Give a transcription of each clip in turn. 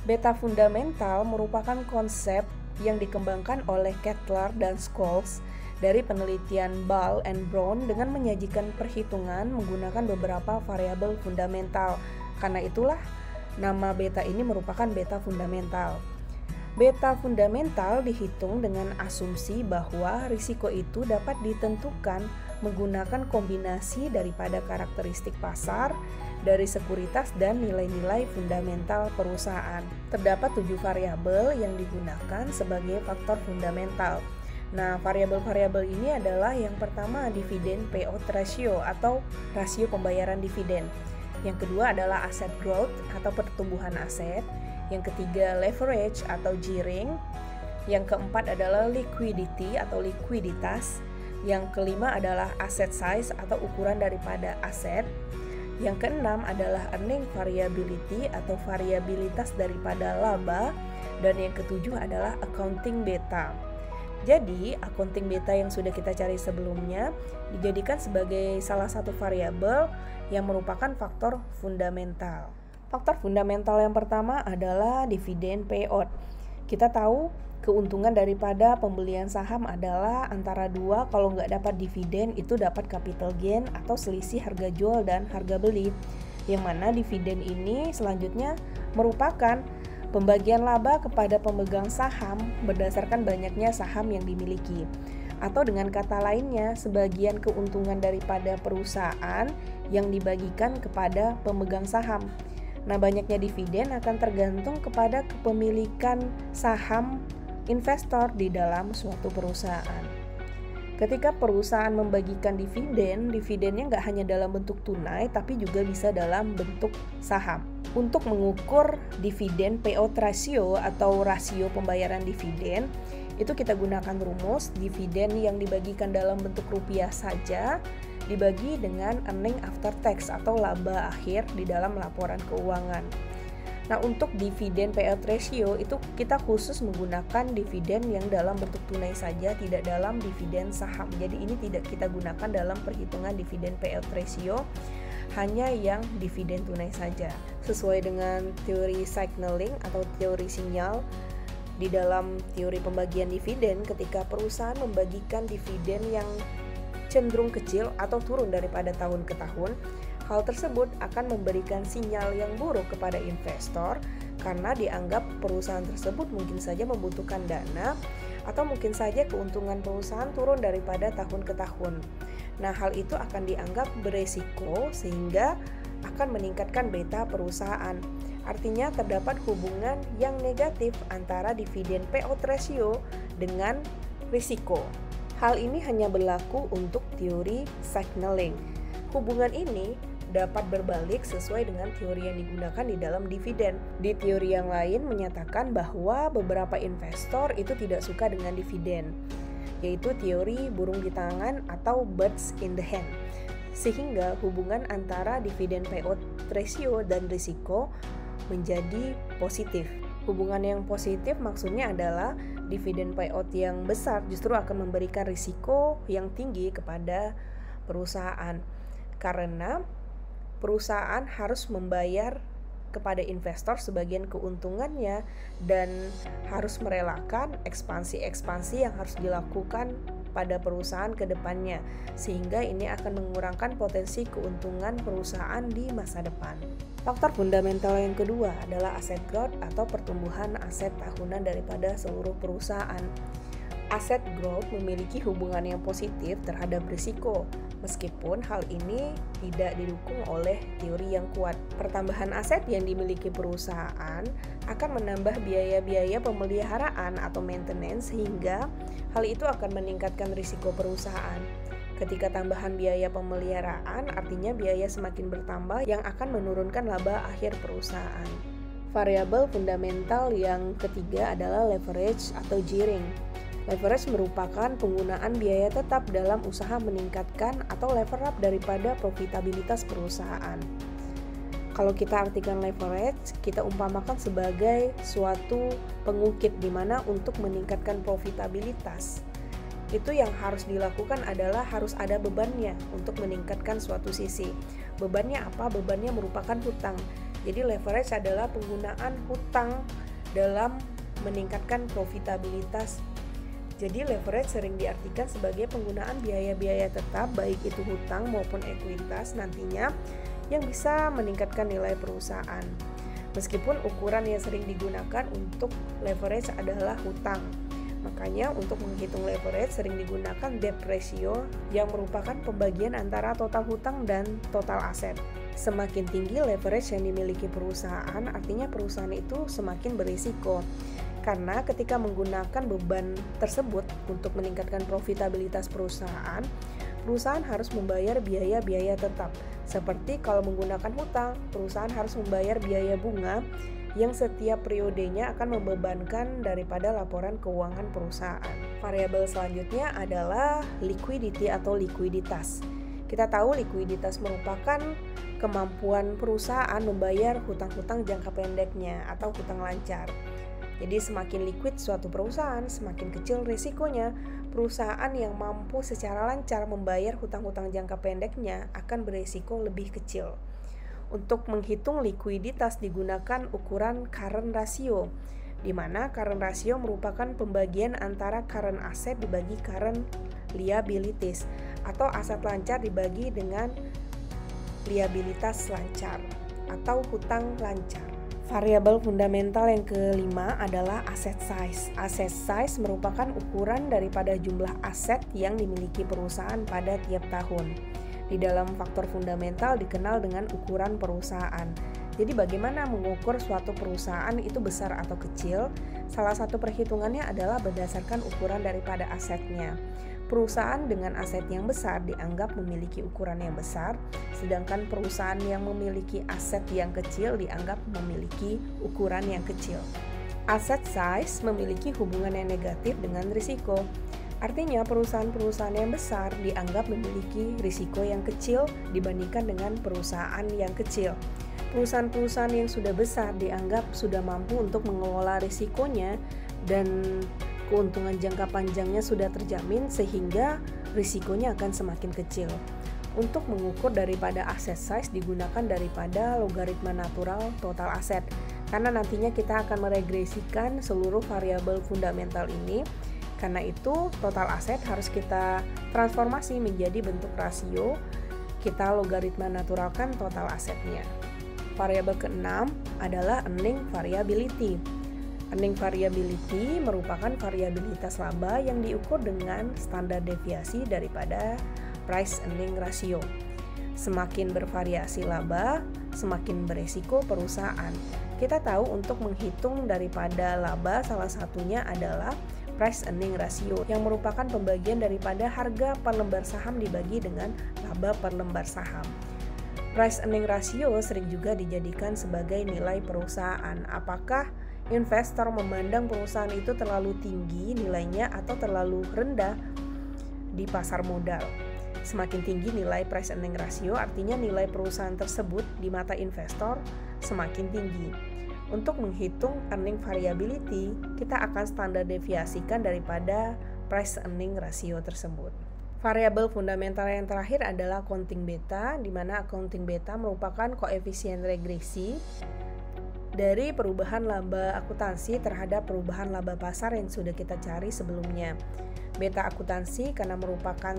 Beta fundamental merupakan konsep yang dikembangkan oleh Kettler dan Scholz dari penelitian Ball and Brown dengan menyajikan perhitungan menggunakan beberapa variabel fundamental. Karena itulah nama beta ini merupakan beta fundamental. Beta fundamental dihitung dengan asumsi bahwa risiko itu dapat ditentukan menggunakan kombinasi daripada karakteristik pasar, dari sekuritas dan nilai-nilai fundamental perusahaan. Terdapat 7 variabel yang digunakan sebagai faktor fundamental. Nah, variabel-variabel ini adalah yang pertama dividen payout ratio atau rasio pembayaran dividen. Yang kedua adalah asset growth atau pertumbuhan aset. Yang ketiga leverage atau gearing. Yang keempat adalah liquidity atau likuiditas. Yang kelima adalah asset size atau ukuran daripada aset. Yang keenam adalah earning variability atau variabilitas daripada laba. Dan yang ketujuh adalah accounting beta. Jadi, accounting beta yang sudah kita cari sebelumnya dijadikan sebagai salah satu variabel yang merupakan faktor fundamental. Faktor fundamental yang pertama adalah dividen payout. Kita tahu keuntungan daripada pembelian saham adalah antara dua, kalau nggak dapat dividen itu dapat capital gain atau selisih harga jual dan harga beli. Yang mana dividen ini selanjutnya merupakan pembagian laba kepada pemegang saham berdasarkan banyaknya saham yang dimiliki. Atau dengan kata lainnya, sebagian keuntungan daripada perusahaan yang dibagikan kepada pemegang saham. Nah, banyaknya dividen akan tergantung kepada kepemilikan saham investor di dalam suatu perusahaan. Ketika perusahaan membagikan dividen, dividennya nggak hanya dalam bentuk tunai, tapi juga bisa dalam bentuk saham. Untuk mengukur dividen payout ratio atau rasio pembayaran dividen, itu kita gunakan rumus dividen yang dibagikan dalam bentuk rupiah saja dibagi dengan earning after tax atau laba akhir di dalam laporan keuangan. Nah, untuk dividen payout ratio itu kita khusus menggunakan dividen yang dalam bentuk tunai saja, tidak dalam dividen saham. Jadi ini tidak kita gunakan dalam perhitungan dividen payout ratio, hanya yang dividen tunai saja. Sesuai dengan teori signaling atau teori sinyal, di dalam teori pembagian dividen, ketika perusahaan membagikan dividen yang cenderung kecil atau turun daripada tahun ke tahun, hal tersebut akan memberikan sinyal yang buruk kepada investor karena dianggap perusahaan tersebut mungkin saja membutuhkan dana atau mungkin saja keuntungan perusahaan turun daripada tahun ke tahun. Nah, hal itu akan dianggap beresiko sehingga akan meningkatkan beta perusahaan. Artinya terdapat hubungan yang negatif antara dividen payout ratio dengan risiko. Hal ini hanya berlaku untuk teori signaling. Hubungan ini dapat berbalik sesuai dengan teori yang digunakan di dalam dividen. Di teori yang lain menyatakan bahwa beberapa investor itu tidak suka dengan dividen, yaitu teori burung di tangan atau birds in the hand. Sehingga hubungan antara dividen payout ratio dan risiko menjadi positif. Hubungan yang positif maksudnya adalah dividen payout yang besar justru akan memberikan risiko yang tinggi kepada perusahaan. Karena perusahaan harus membayar kepada investor sebagian keuntungannya dan harus merelakan ekspansi-ekspansi yang harus dilakukan pada perusahaan ke depannya, sehingga ini akan mengurangkan potensi keuntungan perusahaan di masa depan. Faktor fundamental yang kedua adalah asset growth atau pertumbuhan aset tahunan daripada seluruh perusahaan. Asset growth memiliki hubungan yang positif terhadap risiko, meskipun hal ini tidak didukung oleh teori yang kuat. Pertambahan aset yang dimiliki perusahaan akan menambah biaya-biaya pemeliharaan atau maintenance, sehingga hal itu akan meningkatkan risiko perusahaan. Ketika tambahan biaya pemeliharaan, artinya biaya semakin bertambah yang akan menurunkan laba akhir perusahaan. Variabel fundamental yang ketiga adalah leverage atau gearing. Leverage merupakan penggunaan biaya tetap dalam usaha meningkatkan atau lever up daripada profitabilitas perusahaan. Kalau kita artikan leverage, kita umpamakan sebagai suatu pengukit di mana untuk meningkatkan profitabilitas. Itu yang harus dilakukan adalah harus ada bebannya untuk meningkatkan suatu sisi. Bebannya apa? Bebannya merupakan hutang. Jadi leverage adalah penggunaan hutang dalam meningkatkan profitabilitas. Jadi leverage sering diartikan sebagai penggunaan biaya-biaya tetap, baik itu hutang maupun ekuitas nantinya, yang bisa meningkatkan nilai perusahaan. Meskipun ukuran yang sering digunakan untuk leverage adalah hutang. Makanya untuk menghitung leverage sering digunakan debt ratio yang merupakan pembagian antara total hutang dan total aset. Semakin tinggi leverage yang dimiliki perusahaan, artinya perusahaan itu semakin berisiko. Karena ketika menggunakan beban tersebut untuk meningkatkan profitabilitas perusahaan, perusahaan harus membayar biaya-biaya tetap. Seperti kalau menggunakan hutang, perusahaan harus membayar biaya bunga yang setiap periodenya akan membebankan daripada laporan keuangan perusahaan. Variabel selanjutnya adalah liquidity atau likuiditas. Kita tahu likuiditas merupakan kemampuan perusahaan membayar hutang-hutang jangka pendeknya atau hutang lancar. Jadi semakin liquid suatu perusahaan, semakin kecil risikonya. Perusahaan yang mampu secara lancar membayar hutang-hutang jangka pendeknya akan berisiko lebih kecil. Untuk menghitung likuiditas digunakan ukuran current ratio, di mana current ratio merupakan pembagian antara current asset dibagi current liabilities, atau aset lancar dibagi dengan liabilitas lancar atau hutang lancar. Variabel fundamental yang kelima adalah asset size. Asset size merupakan ukuran daripada jumlah aset yang dimiliki perusahaan pada tiap tahun. Di dalam faktor fundamental dikenal dengan ukuran perusahaan. Jadi bagaimana mengukur suatu perusahaan itu besar atau kecil? Salah satu perhitungannya adalah berdasarkan ukuran daripada asetnya. Perusahaan dengan aset yang besar dianggap memiliki ukuran yang besar, sedangkan perusahaan yang memiliki aset yang kecil dianggap memiliki ukuran yang kecil. Asset size memiliki hubungan yang negatif dengan risiko. Artinya perusahaan-perusahaan yang besar dianggap memiliki risiko yang kecil dibandingkan dengan perusahaan yang kecil. Perusahaan-perusahaan yang sudah besar dianggap sudah mampu untuk mengelola risikonya dan keuntungan jangka panjangnya sudah terjamin sehingga risikonya akan semakin kecil. Untuk mengukur daripada asset size digunakan daripada logaritma natural total aset, karena nantinya kita akan meregresikan seluruh variabel fundamental ini. Karena itu total aset harus kita transformasi menjadi bentuk rasio, kita logaritma naturalkan total asetnya. Variabel keenam adalah earning variability. Earning variability merupakan variabilitas laba yang diukur dengan standar deviasi daripada price earning ratio. Semakin bervariasi laba, semakin beresiko perusahaan. Kita tahu untuk menghitung daripada laba salah satunya adalah price earning ratio yang merupakan pembagian daripada harga per lembar saham dibagi dengan laba per lembar saham. Price earning ratio sering juga dijadikan sebagai nilai perusahaan. Apakah investor memandang perusahaan itu terlalu tinggi nilainya atau terlalu rendah di pasar modal? Semakin tinggi nilai price earning ratio artinya nilai perusahaan tersebut di mata investor semakin tinggi. Untuk menghitung earning variability, kita akan standar deviasikan daripada price earning ratio tersebut. Variabel fundamental yang terakhir adalah accounting beta, di mana accounting beta merupakan koefisien regresi dari perubahan laba akuntansi terhadap perubahan laba pasar yang sudah kita cari sebelumnya. Beta akuntansi karena merupakan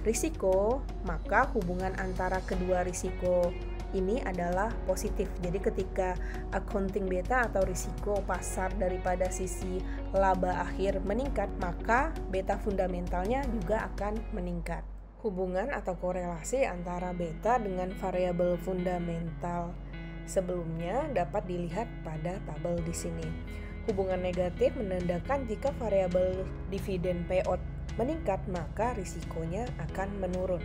risiko, maka hubungan antara kedua risiko ini adalah positif. Jadi ketika accounting beta atau risiko pasar daripada sisi laba akhir meningkat, maka beta fundamentalnya juga akan meningkat. Hubungan atau korelasi antara beta dengan variabel fundamental sebelumnya dapat dilihat pada tabel di sini. Hubungan negatif menandakan jika variabel dividen payout meningkat, maka risikonya akan menurun.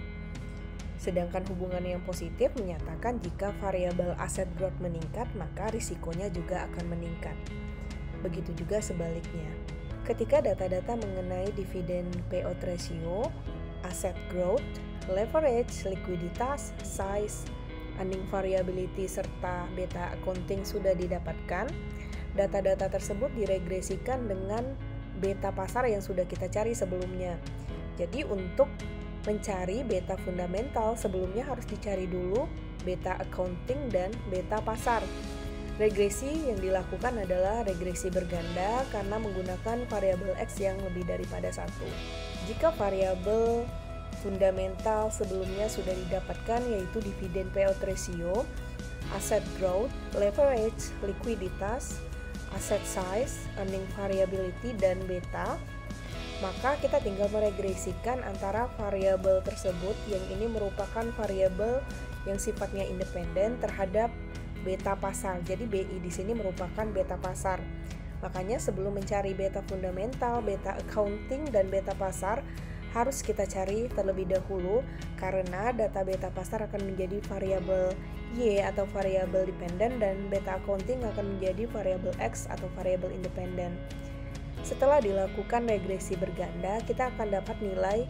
Sedangkan hubungan yang positif menyatakan jika variabel aset growth meningkat, maka risikonya juga akan meningkat. Begitu juga sebaliknya. Ketika data-data mengenai dividen payout ratio, asset growth, leverage, likuiditas, size, earning variability, serta beta accounting sudah didapatkan, data-data tersebut diregresikan dengan beta pasar yang sudah kita cari sebelumnya. Jadi untuk mencari beta fundamental sebelumnya harus dicari dulu beta accounting, dan beta pasar. Regresi yang dilakukan adalah regresi berganda karena menggunakan variabel X yang lebih daripada satu. Jika variabel fundamental sebelumnya sudah didapatkan, yaitu dividen payout ratio, asset growth, leverage, likuiditas, asset size, earning variability, dan beta, maka kita tinggal meregresikan antara variabel tersebut yang ini merupakan variabel yang sifatnya independen terhadap beta pasar. Jadi BI di sini merupakan beta pasar. Makanya sebelum mencari beta fundamental, beta accounting, dan beta pasar harus kita cari terlebih dahulu, karena data beta pasar akan menjadi variabel Y atau variabel dependen, dan beta accounting akan menjadi variabel X atau variabel independen. Setelah dilakukan regresi berganda, kita akan dapat nilai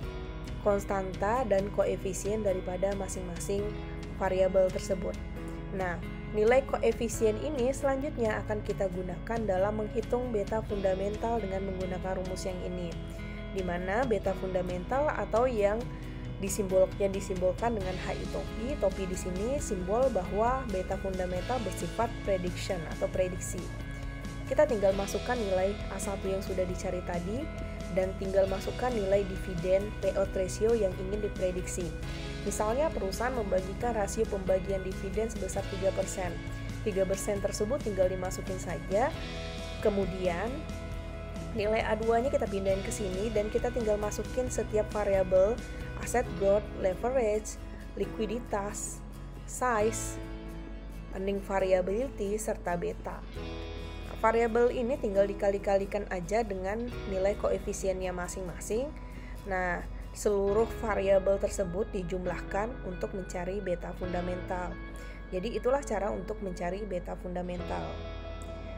konstanta dan koefisien daripada masing-masing variabel tersebut. Nah, nilai koefisien ini selanjutnya akan kita gunakan dalam menghitung beta fundamental dengan menggunakan rumus yang ini, di mana beta fundamental atau yang disimbolkan dengan HI topi. Topi di sini simbol bahwa beta fundamental bersifat prediction atau prediksi. Kita tinggal masukkan nilai A1 yang sudah dicari tadi dan tinggal masukkan nilai dividen payout ratio yang ingin diprediksi. Misalnya perusahaan membagikan rasio pembagian dividen sebesar 3%. 3% tersebut tinggal dimasukin saja. Kemudian nilai A2-nya kita pindahin ke sini dan kita tinggal masukin setiap variabel asset growth, leverage, likuiditas, size, earning variability, serta beta. Variabel ini tinggal dikali-kalikan aja dengan nilai koefisiennya masing-masing. Nah, seluruh variabel tersebut dijumlahkan untuk mencari beta fundamental. Jadi itulah cara untuk mencari beta fundamental.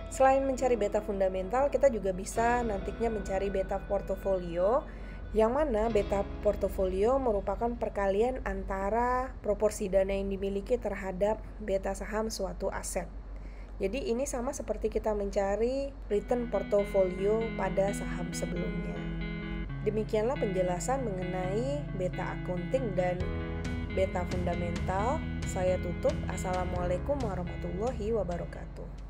Selain mencari beta fundamental, kita juga bisa nantinya mencari beta portofolio, yang mana beta portofolio merupakan perkalian antara proporsi dana yang dimiliki terhadap beta saham suatu aset. Jadi ini sama seperti kita mencari return portofolio pada saham sebelumnya. Demikianlah penjelasan mengenai beta accounting dan beta fundamental. Saya tutup. Assalamualaikum warahmatullahi wabarakatuh.